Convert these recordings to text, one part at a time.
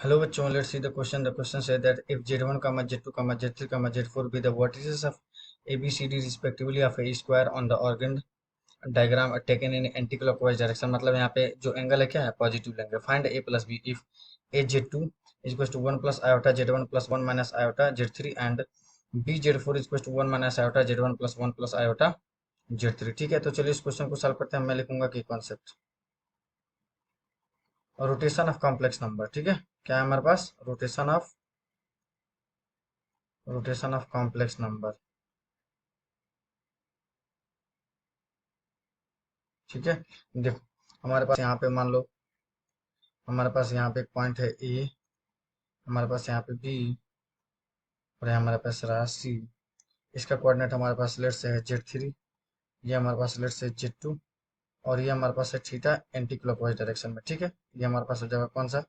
Hello bachon, let's see the question. The question says that if z1 comma z2 comma z3 comma z4 be the vertices of abcd respectively of a square on the organ diagram are taken in anti-clockwise direction, मतलब यहाँ पे जो angle है क्या है, positive लेंगे. Find a plus b if a z2 is equals to 1 plus iota z1 plus 1 minus iota z3 and b z4 is equals to 1 minus iota z1 plus 1 plus iota z3. ठीक है, तो चलिए इस question को solve करते हैं. मैं लिखूंगा कि concept rotation of complex number. ठीक है, क्या है हमारे पास, रोटेशन ऑफ कॉम्प्लेक्स नंबर. ठीक है, देखो हमारे पास यहाँ पे मान लो हमारे पास यहाँ पे एक पॉइंट है ए, हमारे पास यहाँ पे बी और यहाँ हमारे पास रहा सी. इसका कोऑर्डिनेट हमारे पास लेट से है z3, ये हमारे पास लेट से z2 और ये हमारे पास है थीटा एंटी क्लॉकवाइज डायरेक्शन में. ठीक है, ये हमारे पास हो जाएगा कौन सा,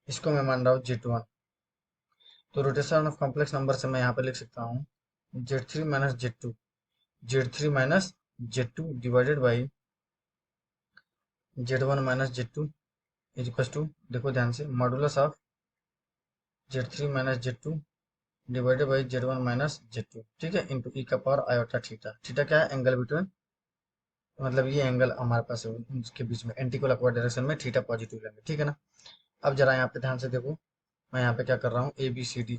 इसको मैं मान रहा हूँ z1. तो रोटेशन ऑफ कॉम्प्लेक्स नंबर से मैं यहाँ पे लिख सकता हूँ z3 minus z2, z3 minus z2 divided by z1 minus z2 is equal to, देखो ध्यान से, modulus of z3 minus z2 divided by z1 minus z2. ठीक है, इंटू ई का पावर आयोटा थीटा. थीटा क्या है, एंगल बिटवीन, मतलब ये एंगल हमारे पास है उसके बीच में, एंटी क्लॉकवाइज डायरेक्शन में थीटा पॉजिटिव लेंगे. ठीक है ना. अब जरा यहाँ पे ध्यान से देखो, मैं यहाँ पे क्या कर रहा हूँ, ए बी सी डी,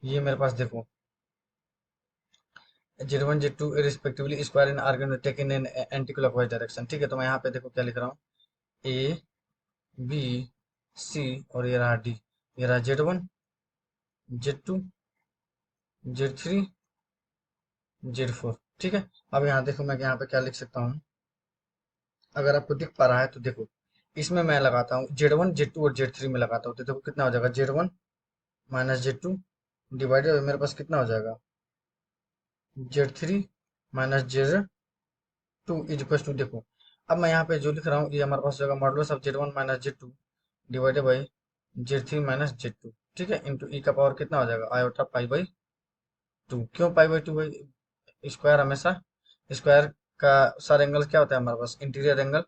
ये मेरे पास देखो z1 z2 respectively square in Argand taken in anticlockwise direction. ठीक है, तो मैं यहाँ पे देखो क्या लिख रहा हूँ, ए बी सी और ये रहा डी, ये रहा z1 z2 z3 z4. ठीक है, अब यहाँ देखो मैं यहाँ पे क्या लिख सकता हूँ, अगर आपको दिख पा रहा है तो देखो, इसमें मैं लगाता हूँ z1 z2 और z3 में लगाता हूँ, तो देखो कितना हो जाएगा, z1 माइनस z2 डिवाइडेड मेरे पास कितना हो जाएगा, z3 minus z2 is equal to, देखो अब मैं यहाँ पे जो लिख रहा हूँ ये हमारे पास हो जाएगा modulus of z1 minus z2 divided by z3 minus z2. ठीक है, इंटू ई का पावर कितना हो जाएगा, आयोटा पाई बाई 2. क्यों पाई बाई 2 भाई, स्क्वायर हमेशा, स्क्वायर का सारे एंगल क्या होता है हमारे पास, इंटीरियर एंगल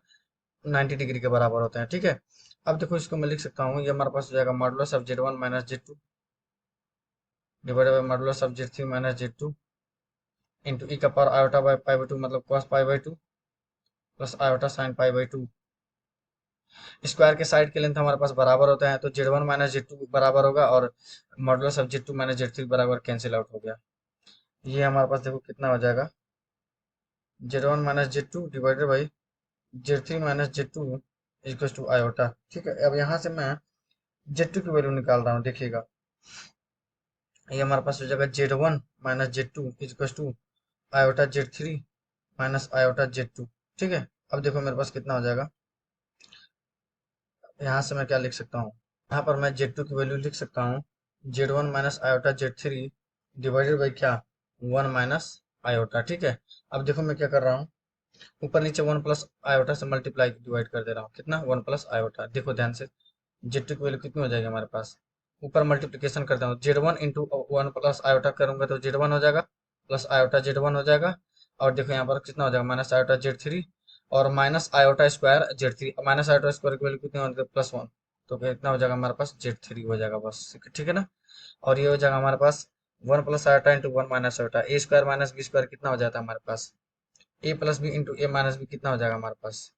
90 डिग्री के बराबर होते हैं. ठीक है, अब देखो इसको मैं लिख सकता हूँ, ये हमारे पास हो जाएगा modulus of z1 minus z2 divided by modulus of z3 minus z2 into e का power iota by pi by 2, मतलब cos pi by 2 plus iota sine pi by 2. Square के साइड के लेंथ हमारे पास बराबर होते हैं, तो z1 माइनस z2 बराबर होगा और modulus of z2 minus z3 बराबर कैंसिल आउट हो गया. ये हमारे पास देखो कितना हो जाएगा, z1 minus z2 divided by z3 minus z2 equal to iota. ठीक है, अब यहाँ से मैं z2 की वैल्यू निकाल रहा हूँ, देखिएगा ये हमारे पास हो जाएगा z1 minus z2 equal to iota z3 minus iota z2. ठीक है, अब देखो मेरे पास कितना हो जाएगा, यहाँ से मैं क्या लिख सकता हूँ, यहाँ पर मैं z2 की वैल्यू लिख सकता हूँ z1 minus iota z3 divided by क्या, 1 माइनस आयोटा. ठीक है, अब देखो मैं क्या कर रहा हूँ, ऊपर नीचे 1 प्लस आयोटा से मल्टीप्लाई डिवाइड कर दे रहा हूँ, कितना, 1 प्लस आयोटा. देखो ध्यान से, z2 की वैल्यू कितनी हो जाएगी हमारे पास, ऊपर मल्टीप्लिकेशन करता हूँ, z1 इंटू 1 प्लस आयोटा करूंगा तो z1 हो जाएगा, प्लस आयोटा z1 हो जाएगा, और देखो यहाँ पर कितना हो जाएगा, माइनस आयोटा z3 और minus iota square z3, minus iota square की वैल्यू कितनी होगी, +1, तो कितना हो जाएगा हमारे पास, z3 हो जाएगा बस. ठीक है ना. और ये हो जाएगा हमारे पास 1 plus iota into 1 minus iota, a square minus b square कितना हो जाता है हमारे पास, a plus b into a minus b कितना हो जाएगा हमारे पास,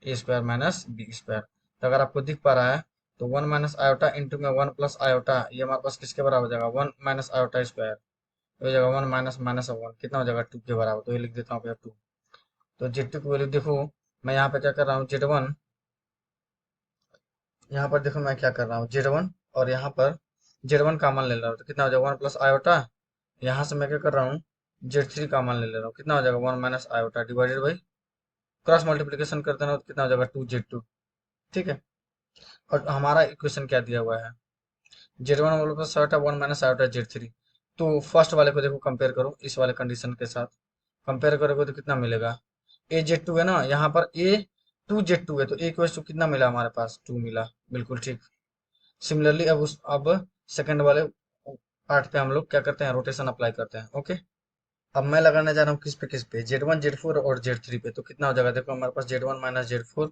a square minus b square. तो अगर आपको दिख पा रहा है तो 1 माइनस आयोटा इंटू में 1 प्लस आयोटा, ये हमारे पास किसके बराबर हो जाएगा, 1 माइनस आयोटा स्क्वायर, ये हो जाएगा 1 माइनस माइनस 1 कितना हो जाएगा, 2 के बराबर. तो ये लिख देता हूँ भैया 2. तो z2 की वैल्यू देखो, मैं यहाँ पे क्या कर रहा हूँ, z1, यहाँ पर देखो मैं क्या कर रहा हूँ, z1 और यहाँ पर z1 कॉमन ले रहा हूँ, तो कितना हो जाएगा 1 प्लस आयोटा, यहाँ से मैं क्या कर रहा हूँ, z3 कॉमन ले रहा हूँ, कितना हो जाएगा 1 minus iota divided by, cross multiplication करते हैं तो कितना हो जाएगा 2z2. ठीक है, और हमारा इक्वेशन क्या दिया हुआ है, z1 वाले plus iota 1 minus iota z3. तो फर्स्ट वाले को देखो कंपेयर करो इस वाले कंडीशन के साथ, कंपेयर करोगे तो कितना मिलेगा, ए जेड टू है ना, यहाँ पर ए टू जेड टू है, तो ए इक्वल टू कितना मिला हमारे पास, 2 मिला. बिल्कुल ठीक. सिमिलरली अब सेकंड वाले पार्ट पे हम लोग क्या करते हैं, रोटेशन अप्लाई करते हैं. ओके, अब मैं लगाने जा रहा हूँ किस पे, Z1 Z4 और Z3 पे। तो कितना हो जाएगा, देखो हमारे पास Z1 minus Z4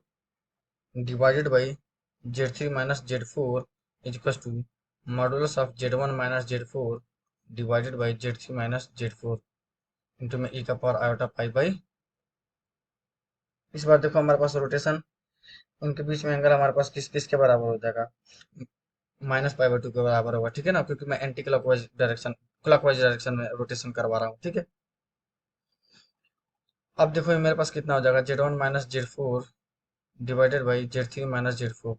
divided by Z3 minus Z4 is equal to modulus of Z1 minus Z4 divided by Z3 minus Z4 into में ई का पावर आयोटा पाई बाई। इस बार देखो हमारे पास रोटेशन, उनके बीच में एंगल हमारे पास किस किस के बराबर हो जाएगा, माइनस पाई बाई टू के बराबर होगा, ठीक है ना, क्योंकि मैं एंटी क्लॉकवाइज डायरेक्शन में रोटेशन करवा रहा हूँ, ठीक है। अब देखो ये मेरे पास कितना हो जाएगा, Z1 minus Z4 divided by Z3 minus Z4।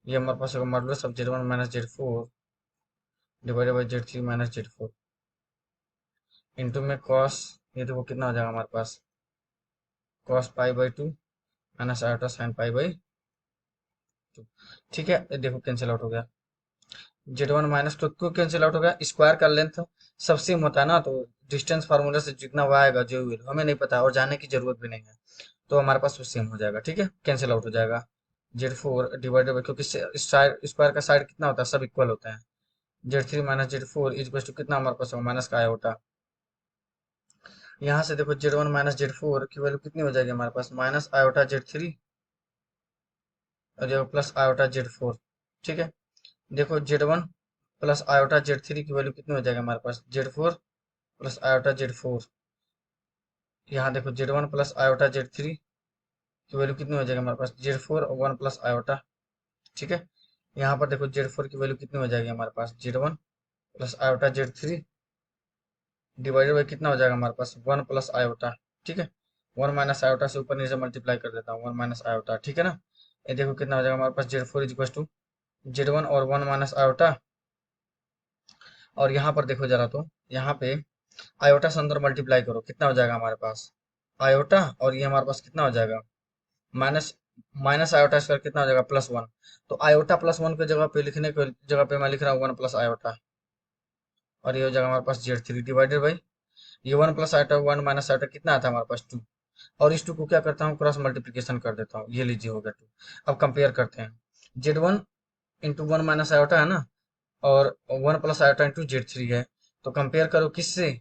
ये हमारे पास होगा modulus of Z1 minus Z4 divided by Z3 minus Z4 into में कॉस, ये देखो कितना हो जाएगा हमारे पास, cos pi by two minus iota sine pi by two. ठीक है, ये देखो कैंसिल आउट हो गया। Z1 माइनस टू क्यों कैंसिल आउट हो गया, स्क्वायर का लेंथ सब सेम होता है ना, तो डिस्टेंस फार्मूला से जितना y आएगा जो भी हमें नहीं पता और जाने की जरूरत भी नहीं है, तो हमारे पास वो सेम हो जाएगा, ठीक है, कैंसिल आउट हो जाएगा। Z4 डिवाइडेड बाई, क्योंकि स्क्वायर का साइड कितना होता है, सब इक्वल होता है। Z3 minus Z4 is to कितना हमारे पास होगा, माइनस का आयोटा। यहाँ से देखो Z1 माइनस Z4 की वैल्यू कितनी हो जाएगी हमारे पास, माइनस आयोटा Z3 और ये प्लस आयोटा Z4, ठीक है। देखो Z1 प्लस आयोटा Z3 की वैल्यू कितनी हो जाएगी हमारे पास, Z4 प्लस आयोटा Z4। यहाँ देखो Z1 प्लस आयोटा Z3 की वैल्यू कितनी हो जाएगी हमारे पास, Z4 और 1 प्लस आयोटा, ठीक है। यहाँ पर देखो Z4 की वैल्यू कितनी हो जाएगी हमारे पास, Z1 plus iota Z3 divided by कितना हो जाएगा हमारे पास, 1 प्लस आयोटा, ठीक है। 1 माइनस आयोटा से ऊपर नीचे मल्टीप्लाई कर देता हूँ, 1 माइनस आयोटा, ठीक है ना। ये देखो कितना हो जाएगा हमारे पास, Z4 is equal to Z1 और 1 माइनस आयोटा। और यहाँ पर देखो जरा, तो यहाँ पे आयोटा से अंदर मल्टीप्लाई करो, कितना हो जाएगा हमारे पास, आयोटा, और ये हमारे पास कितना हो जाएगा, माइनस माइनस आयोटा स्क्वायर कितना हो जाएगा, +1। तो आयोटा +1 की जगह पे लिखने की जगह पे मैं लिख रहा हूँ 1 प्लस आयोटा, और ये हो जाएगा हमारे पास Z3 डिवाइडेड बाई ये 1 प्लस आयोटा 1 माइनस आयोटा कितना आता है हमारे पास, 2। और इस 2 को क्या करता हूँ, क्रॉस मल्टीप्लीकेशन कर देता हूँ, ये लीजिए हो गया 2। अब कंपेयर करते हैं, Z1 इंटू 1 माइनस आयोटा है ना, और 1 प्लस आयोटा इंटू Z3 है। तो कंपेयर करो किससे,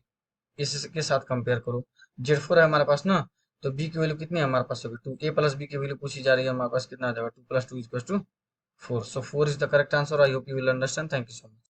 इसके साथ कंपेयर करो। Z4 है हमारे पास ना, तो b की वैल्यू कितनी है हमारे पास होगी 2, a प्लस b की वैल्यू पूछी जा रही है हमारे पास, कितना आ जाएगा 2 + 2 = 4। सो 4 is the correct answer. I hope you will understand. Thank you so much.